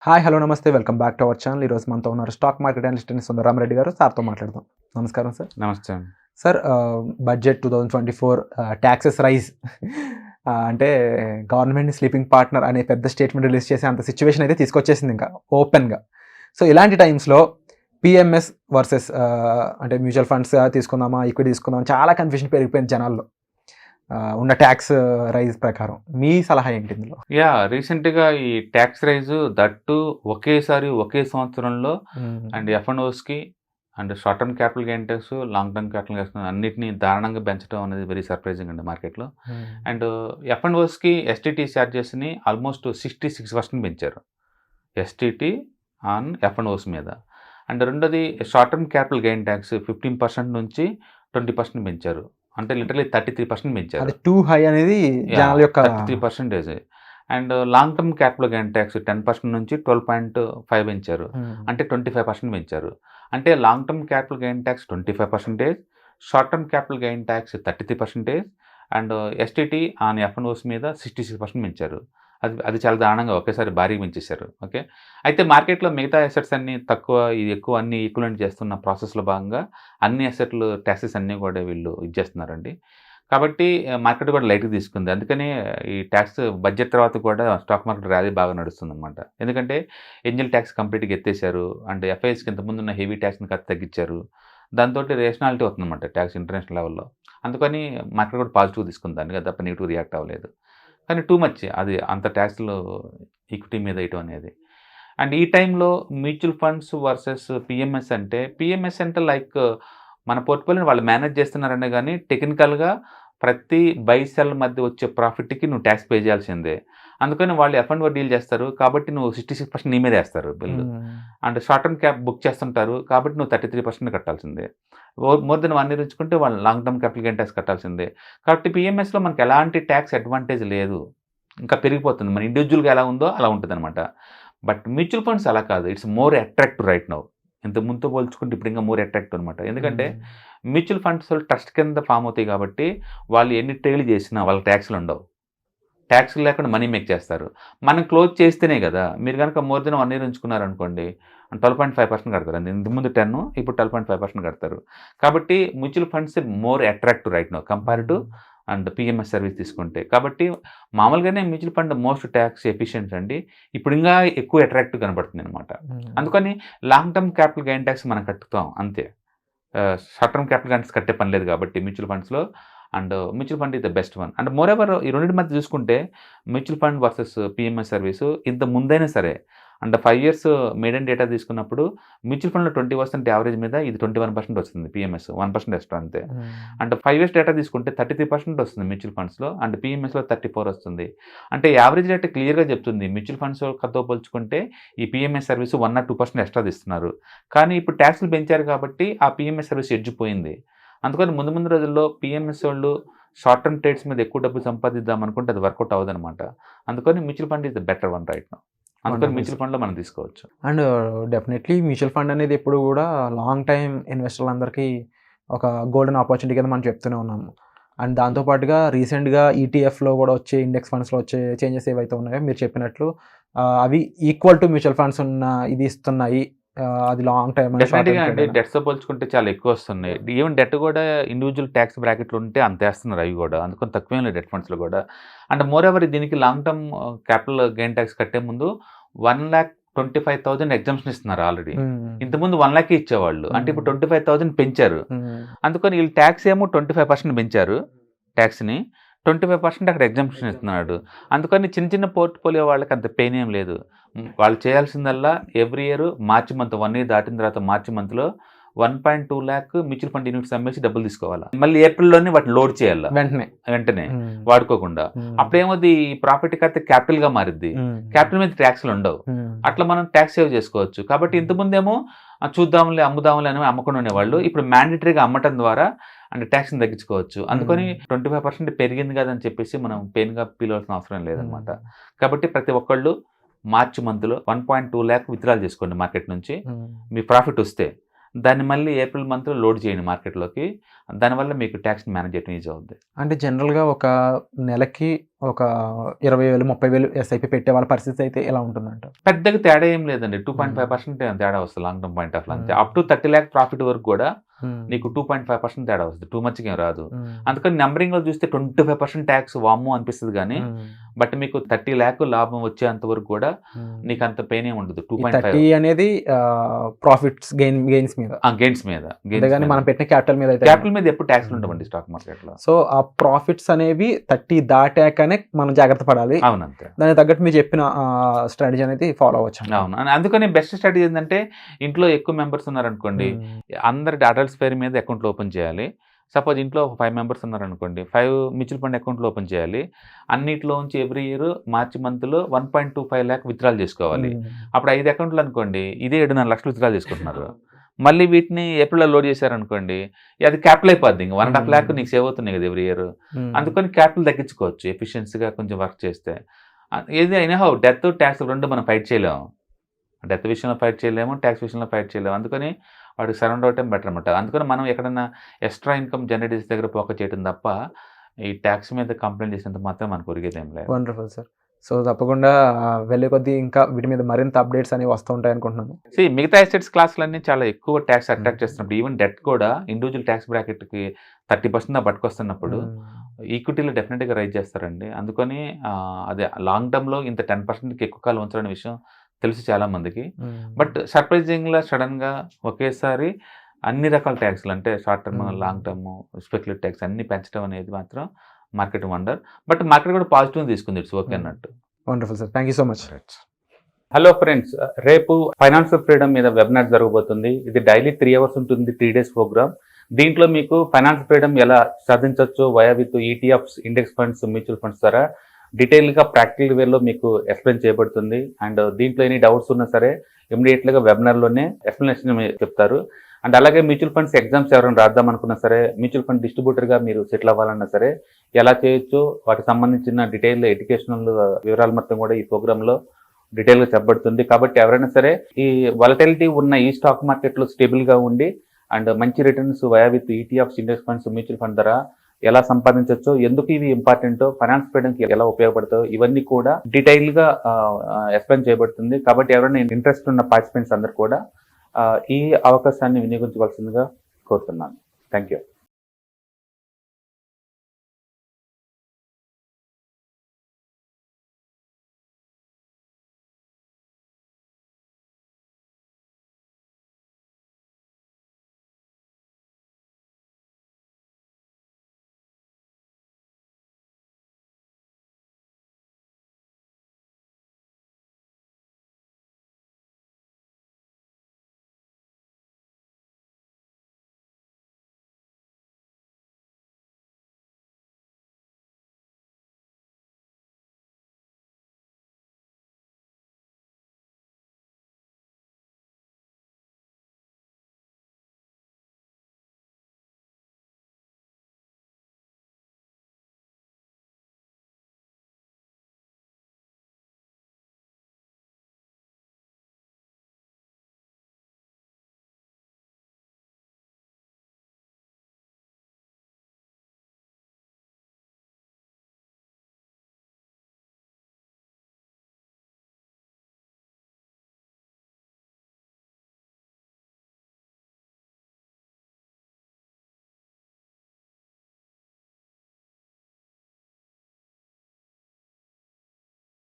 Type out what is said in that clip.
Hi. Hello. నమస్తే. Welcome back to our channel. ఈరోజు మనతో ఉన్నారు స్టాక్ మార్కెట్ అనలిస్ట్ సుందరరామరెడ్డి గారు. సార్‌తో మాట్లాడదాం. నమస్కారం సార్. నమస్తే అండి. సార్ బడ్జెట్ 2024 టాక్సెస్ రైజ్ అంటే గవర్నమెంట్‌ని స్లీపింగ్ పార్ట్నర్ అనే పెద్ద స్టేట్మెంట్ రిలీజ్ చేసే అంత సిట్యుయేషన్ అయితే తీసుకొచ్చేసింది ఇంకా ఓపెన్‌గా. సో ఇలాంటి టైమ్స్‌లో పీఎంఎస్ వర్సెస్ అంటే మ్యూచువల్ ఫండ్స్ తీసుకుందామా, ఈక్విటీ తీసుకుందామా చాలా కన్ఫ్యూజన్ పెరిగిపోయింది జనాల్లో. ఉన్న ట్యాక్స్ రైజ్ ప్రకారం మీ సలహా ఏంటి ఇందులో? రీసెంట్‌గా ఈ టాక్స్ రైజ్ దట్టు ఒకేసారి ఒకే సంవత్సరంలో అండ్ ఎఫ్ఎన్ఓస్‌కి and short term capital gain tax, long term capital gain అన్నిటిని దారుణంగా పెంచడం అనేది వెరీ సర్ప్రైజింగ్ అండి మార్కెట్‌లో. అండ్ ఎఫ్ఎన్ఓస్‌కి ఎస్టీటీ చార్జెస్‌ని ఆల్మోస్ట్ 66% పెంచారు. ఎస్టీటీ ఆన్ ఎఫ్ఎన్ఓస్ మీద. అండ్ రెండోది short term capital gain tax 15% నుంచి 20% పెంచారు. అంటే లిటరల్లీ 33% పెంచారు. అది టూ హై అనేది జనాల యొక్క 33%. And long term capital gain tax 10% నుంచి 12.5 పెంచారు. అంటే 25% పెంచారు. అంటే long term capital gain tax 25%, short term capital gain tax 33% and STT on FnOs మీద 66% పెంచారు. అది చాలా దారుణంగా ఒకేసారి భారీగా పెంచేశారు. ఓకే. అయితే మార్కెట్‌లో మిగతా అసెట్స్ అన్నీ తక్కువ, ఇది ఎక్కువ అన్నీ ఈక్వలెంట్ చేస్తున్న ప్రాసెస్‌లో భాగంగా అన్ని అసెట్లు టాక్సెస్ అన్నీ కూడా వీళ్ళు ఇచ్చేస్తున్నారండి. కాబట్టి మార్కెట్ కూడా లైట్‌గా తీసుకుంది. అందుకని ఈ ట్యాక్స్ బడ్జెట్ తర్వాత కూడా స్టాక్ మార్కెట్ ర్యాలీ బాగా నడుస్తుందన్నమాట. ఎందుకంటే ఏంజెల్ ట్యాక్స్ కంప్లీట్‌గా ఎత్తేసారు. అండ్ ఎఫ్ఐఎస్‌కి ఇంతకుముందున్న హెవీ ట్యాక్స్‌ని తగ్గించారు. దాంతోటి రేషనాలిటీ అవుతుందన్నమాట ట్యాక్స్ ఇంటర్నేషనల్ లెవెల్‌లో. అందుకని మార్కెట్ కూడా పాజిటివ్‌గా తీసుకుంది దాన్ని తప్ప నెగెటివ్ రియాక్ట్ అవ్వలేదు. కానీ టూ మచ్ అది అంత ట్యాక్స్‌లు ఈక్విటీ మీద వేయటం అనేది. అండ్ ఈ టైంలో మ్యూచువల్ ఫండ్స్ వర్సెస్ పీఎంఎస్ అంటే లైక్ మన పోర్ట్‌ఫోలియోని వాళ్ళు మేనేజ్ చేస్తున్నారనే గానీ టెక్నికల్‌గా ప్రతి బై సెల్ మధ్య వచ్చే ప్రాఫిట్‌కి నువ్వు ట్యాక్స్ పే చేయాల్సిందే. అందుకని వాళ్ళు ఎఫ్&ఓ డీల్ చేస్తారు. కాబట్టి నువ్వు 66% నీ మీదే ఏస్తారు bill. And short term cap book చేస్తుంటారు. కాబట్టి నువ్వు 33% కట్టాల్సిందే. మోర్ దెన్ 1 ఇయర్ ఉంచుకుంటే వాళ్ళు long term capital gain tax కట్టాల్సిందే. కాబట్టి పీఎంఎస్‌లో మనకు ఎలాంటి ట్యాక్స్ అడ్వాంటేజ్ లేదు. ఇంకా పెరిగిపోతుంది. మన ఇండివిడ్యువల్‌గా ఎలా ఉందో అలా ఉంటదనమాట. బట్ మ్యూచువల్ ఫండ్స్ అలా కాదు. It's more attractive right now. ఇంతకు ముందుతో పోల్చుకుంటే ఇప్పుడు ఇంకా మోర్ అట్రాక్టివ్ అనమాట. ఎందుకంటే మ్యూచువల్ ఫండ్స్ ట్రస్ట్ కింద ఫామ్ అవుతాయి కాబట్టి వాళ్ళు ఎన్ని ట్రేడ్‌లు చేసినా వాళ్ళకి ట్యాక్స్‌లు ఉండవు. ట్యాక్స్‌లు లేకుండా మనీ మేక్ చేస్తారు. మనం క్లోజ్ చేస్తేనే కదా! మీరు గనుక మోర్ దెన్ 1 ఇయర్ ఉంచుకున్నారనుకోండి 12.5% కడతారు. ఇంతకుముందు 10 ఇప్పుడు 12.5% కడతారు. కాబట్టి mutual funds more attractive right now compare to and PMS service తీసుకుంటే. కాబట్టి మామూలుగానే mutual fund most tax efficient అండి. ఇప్పుడు ఇంకా ఎక్కువ అట్రాక్టివ్ కనబడుతుందనమాట. అందుకని long term capital gain tax మనం కట్టుతాం అంతే. షార్ట్ టర్మ్ క్యాపిటల్ గెయిన్స్ కట్టే పని లేదు కాబట్టి మ్యూచువల్ ఫండ్స్‌లో and mutual fund is the best one. And more ever ఈ రెండింటి మధ్య చూసుకుంటే mutual fund versus PMS service ఇంత ముందైనా సరే అండ్ 5 ఇయర్స్ మీడియన్ డేటా తీసుకున్నప్పుడు మ్యూచువల్ ఫండ్‌లో 20% యావరేజ్ మీద ఇది 21% వస్తుంది పీఎంఎస్. 1% ఎక్స్ట్రా అంతే. అండ్ 5 ఇయర్స్ డేటా తీసుకుంటే 33% వస్తుంది మ్యూచువల్ ఫండ్స్‌లో అండ్ పీఎంఎస్‌లో 34 వస్తుంది. అంటే యావరేజ్ రేట్ క్లియర్‌గా చెప్తుంది. మ్యూచువల్ ఫండ్స్‌తో పోల్చుకుంటే ఈ పీఎంఎస్ సర్వీస్ 1 ఆర్ 2% ఎక్స్ట్రా ఇస్తున్నారు. కానీ ఇప్పుడు ట్యాక్స్‌లు పెంచారు కాబట్టి ఆ పీఎంఎస్ సర్వీస్ ఎడ్జ్ పోయింది. అందుకని ముందు రోజుల్లో పీఎంఎస్ వాళ్ళు షార్ట్ టర్మ్ ట్రేడ్స్ మీద ఎక్కువ డబ్బులు సంపాదిద్దాం అనుకుంటే అది వర్కౌట్ అవ్వదనమాట. అందుకని mutual fund is the better one right now. అందుకని మ్యూచువల్ ఫండ్‌లో మనం తీసుకోవచ్చు. అండ్ డెఫినెట్లీ మ్యూచువల్ ఫండ్ అనేది ఎప్పుడు కూడా లాంగ్ టైమ్ ఇన్వెస్టర్లందరికీ ఒక గోల్డెన్ ఆపర్చునిటీ కింద మనం చెప్తూనే ఉన్నాము. అండ్ దాంతో పాటుగా రీసెంట్‌గా ఈటీఎఫ్‌లో కూడా వచ్చే ఇండెక్స్ ఫండ్స్‌లో వచ్చే చేంజెస్ ఏవైతే ఉన్నాయో మీరు చెప్పినట్లు అవి ఈక్వల్ టు మ్యూచువల్ ఫండ్స్ ఉన్న ఇది ఇస్తున్నాయి. అది లాంగ్ టైమ్ డెఫినెట్‌గా అండి. డెట్స్‌తో పోల్చుకుంటే చాలా ఎక్కువ వస్తున్నాయి. ఈవెన్ డెట్ కూడా ఇండివిడ్యువల్ ట్యాక్స్ బ్రాకెట్‌లో ఉంటే అంతే ఏస్తున్నారు అవి కూడా. అందుకని తక్కువేం లేదు డెట్ ఫండ్స్‌లో కూడా. అండ్ మోర్ ఎవర్ దీనికి long term capital gain tax కట్టే ముందు 1,25,000 ఎగ్జామ్షన్ ఇస్తున్నారు ఆల్రెడీ. ఇంతకుముందు 1,00,000 ఇచ్చేవాళ్ళు. అంటే ఇప్పుడు 25,000 పెంచారు. అందుకని వీళ్ళు ట్యాక్స్ ఏమో 25% పెంచారు ట్యాక్స్‌ని. 25% అక్కడ ఎగ్జామ్షన్ ఇస్తున్నాడు. అందుకని చిన్న పోర్ట్‌ఫోలియో వాళ్ళకి అంత పెయిన్ ఏం లేదు. వాళ్ళు చేయాల్సిందల్లా ఎవ్రీ ఇయర్ మార్చి మంత్ 1 ఇయర్ దాటిన తర్వాత మార్చి మంత్‌లో 1.2 లాక్ మ్యూచువల్ ఫండ్ యూనిట్స్ అమ్మేసి డబ్బులు తీసుకోవాలా. మళ్ళీ ఏప్రిల్‌లోనే వాటిని లోడ్ చేయాల. వెంటనే వాడుకోకుండా. అప్పుడేమవుద్ది ఈ ప్రాఫిట్ కడితే క్యాపిటల్‌గా మారిద్ది. క్యాపిటల్ మీద ట్యాక్స్‌లు ఉండవు. అట్లా మనం ట్యాక్స్ సేవ్ చేసుకోవచ్చు. కాబట్టి ఇంతకుముందేమో చూద్దాంలే అమ్ముదాంలే అని అమ్మకుండా ఉండేవాళ్ళు. ఇప్పుడు మ్యాండేటరీగా అమ్మటం ద్వారా అంటే ట్యాక్స్‌ని తగ్గించుకోవచ్చు. అందుకని 25% పెరిగింది కదా అని చెప్పేసి మనం పెయిన్‌గా ఫీల్ అవ్వాల్సిన అవసరం లేదనమాట. కాబట్టి ప్రతి ఒక్కళ్ళు మార్చి మంత్‌లో 1.2 లాక్ విత్‌డ్రాల్ చేసుకోండి మార్కెట్ నుంచి. మీ ప్రాఫిట్ వస్తే. దాన్ని మళ్ళీ ఏప్రిల్ మంత్లో లోడ్ చేయండి మార్కెట్లోకి. దానివల్ల మీకు ట్యాక్స్ని మేనేజ్ చేయడం ఈజీ అవుద్ది. అంటే జనరల్గా ఒక నెలకి ఒక 20,000 30,000 ఎస్ఐపి పెట్టే వాళ్ళ పరిస్థితి అయితే ఎలా ఉంటుందంట? పెద్దగా తేడా ఏం లేదండి. 2.5% తేడా వస్తుంది లాంగ్ టర్మ్ పాయింట్ ఆఫ్ అంతే. అప్ టు 30 lakh ప్రాఫిట్ వరకు కూడా నీకు 2.5% తేడా వస్తుంది. టూ మచ్గా ఏం రాదు. అందుకని నెంబరింగ్లో చూస్తే 25% ట్యాక్స్ వామ్మో అనిపిస్తుంది కానీ బట్ మీకు 30 lakh లాభం వచ్చేంత వరకు కూడా నీకు అంత పెయిన్ ఏమి ఉండదు. 2.5 అనేది ప్రాఫిట్స్ గెయిన్స్ మీద, గెయిన్స్ మీద. కానీ మనం పెట్టిన క్యాపిటల్ మీద అయితే క్యాపిటల్ మీద ఎప్పుడు ట్యాక్స్ ఉండవండి స్టాక్ మార్కెట్లో. సో ఆ ప్రాఫిట్స్ అనేవి 30 దాటాకనే మనం జాగ్రత్త పడాలి. అవునంతే. దానికి తగ్గట్టు మీరు చెప్పిన స్ట్రాటజీ అనేది ఫాలో అవ్వచ్చు. అవును. అందుకని బెస్ట్ స్ట్రాటజీ ఏంటంటే ఇంట్లో ఎక్కువ మెంబర్స్ ఉన్నారనుకోండి, అందరి అడల్ట్స్ పేరు మీద అకౌంట్లు ఓపెన్ చేయాలి. సపోజ్ ఇంట్లో 5 మెంబర్స్ ఉన్నారనుకోండి, 5 మ్యూచువల్ ఫండ్ అకౌంట్లు ఓపెన్ చేయాలి. అన్నిట్లోంచి ఎవ్రీ ఇయర్ మార్చి మంత్లో 1.25 lakh విత్డ్రాల్ చేసుకోవాలి. అప్పుడు 5 అకౌంట్లు అనుకోండి, ఇదే 7.5 lakhs విత్డ్రాల్ చేసుకుంటున్నారు. మళ్ళీ వీటిని ఏప్రిల్లో లోడ్ చేశారనుకోండి, అది క్యాపిటల్ అయిపోద్ది. ఇంకా 1.5 lakh నీకు సేవ్ అవుతున్నాయి కదా ఎవ్రీ ఇయర్. అందుకని క్యాపిటల్ తగ్గించుకోవచ్చు ఎఫిషియన్సీగా కొంచెం వర్క్ చేస్తే. ఏది అయినా డెత్ ట్యాక్స్ రెండు మనం ఫైట్ చేయలేము. డెత్ విషయంలో ఫైట్ చేయలేము, ట్యాక్స్ విషయంలో ఫైట్ చేయలేము. అందుకని వాడికి సరౌండ్ అవటం బెటర్ అనమాట. అందుకని మనం ఎక్కడైనా ఎక్స్ట్రా ఇన్కమ్ జనరేట్ చేసే దగ్గర ఫోకస్ చేయడం తప్ప ఈ ట్యాక్స్ మీద కంప్లైంట్ చేసినంత మాత్రం మనకు ఒరిగేది ఏం లేదు. Wonderful sir. సో తప్పకుండా వెళ్ళే కొద్దీ ఇంకా వీటి మీద మరింత అప్డేట్స్ అనేవి వస్తూ ఉంటాయి అనుకుంటున్నాను. మిగతా ఎస్టేట్స్ క్లాసులన్నీ చాలా ఎక్కువ ట్యాక్స్ అట్రాక్ట్ చేస్తున్నప్పుడు, ఈవెన్ డెట్ కూడా ఇండివిజువల్ ట్యాక్స్ బ్రాకెట్కి 30% పట్టుకొస్తున్నప్పుడు ఈక్విటీలో డెఫినెట్గా రైజ్ చేస్తారండి. అందుకని అదే లాంగ్ టర్మ్లో ఇంత 10%కి ఎక్కువ కాలం ఉంచాలనే విషయం తెలుసు చాలా మందికి. బట్ సర్ప్రైజింగ్గా సడన్గా ఒకేసారి అన్ని రకాల ట్యాక్స్లు అంటే short term, long term, speculative tax అన్ని పెంచడం అనేది మాత్రం మార్కెట్ వండర్. బట్ మార్కెట్ కూడా పాజిటివ్ తీసుకుంది, ఇట్స్ ఓకే అన్నట్టు. Wonderful sir, thank you so much. Hello friends, రేపు ఫైనాన్షియల్ ఫ్రీడమ్ మీద వెబినార్ జరగబోతుంది. ఇది డైలీ 3 hours ఉంటుంది, 3 days ప్రోగ్రామ్. దీంట్లో మీకు ఫైనాన్షియల్ ఫ్రీడమ్ ఎలా సాధించవచ్చు via with ETFs, index funds, mutual funds ద్వారా డీటెయిల్గా ప్రాక్టికల్ వేలో మీకు ఎక్స్ప్లెయిన్ చేయబడుతుంది. అండ్ దీంట్లో ఎనీ డౌట్స్ ఉన్నా సరే ఇమీడియట్గా వెబినార్లోనే ఎక్స్ప్లెనేషన్ చెప్తారు. అండ్ అలాగే మ్యూచువల్ ఫండ్స్ ఎగ్జామ్స్ ఎవరైనా రాద్దాం అనుకున్నా సరే, మ్యూచువల్ ఫండ్ డిస్ట్రిబ్యూటర్గా మీరు సెటిల్ అవ్వాలన్నా సరే ఎలా చేయొచ్చు, వాటికి సంబంధించిన డీటెయిల్ ఎడ్యుకేషనల్ వివరాలు మొత్తం కూడా ఈ ప్రోగ్రాంలో డీటెయిల్గా చెప్పబడుతుంది. కాబట్టి ఎవరైనా సరే ఈ వాలటిలిటీ ఉన్న ఈ స్టాక్ మార్కెట్లో స్టేబుల్గా ఉండి అండ్ మంచి returns via with ETFs, index funds, mutual fund ద్వారా ఎలా సంపాదించవచ్చో, ఎందుకు ఇవి ఇంపార్టెంటో, ఫైనాన్స్ ఫ్రీడమ్కి ఎలా ఉపయోగపడతాయో ఇవన్నీ కూడా డీటెయిల్గా ఎక్స్ప్లెయిన్ చేయబడుతుంది. కాబట్టి ఎవరైనా ఇంట్రెస్ట్ ఉన్న పార్టిసిపెంట్స్ అందరూ కూడా ఈ అవకాశాన్ని వినియోగించవలసిందిగా కోరుతున్నాను. Thank you.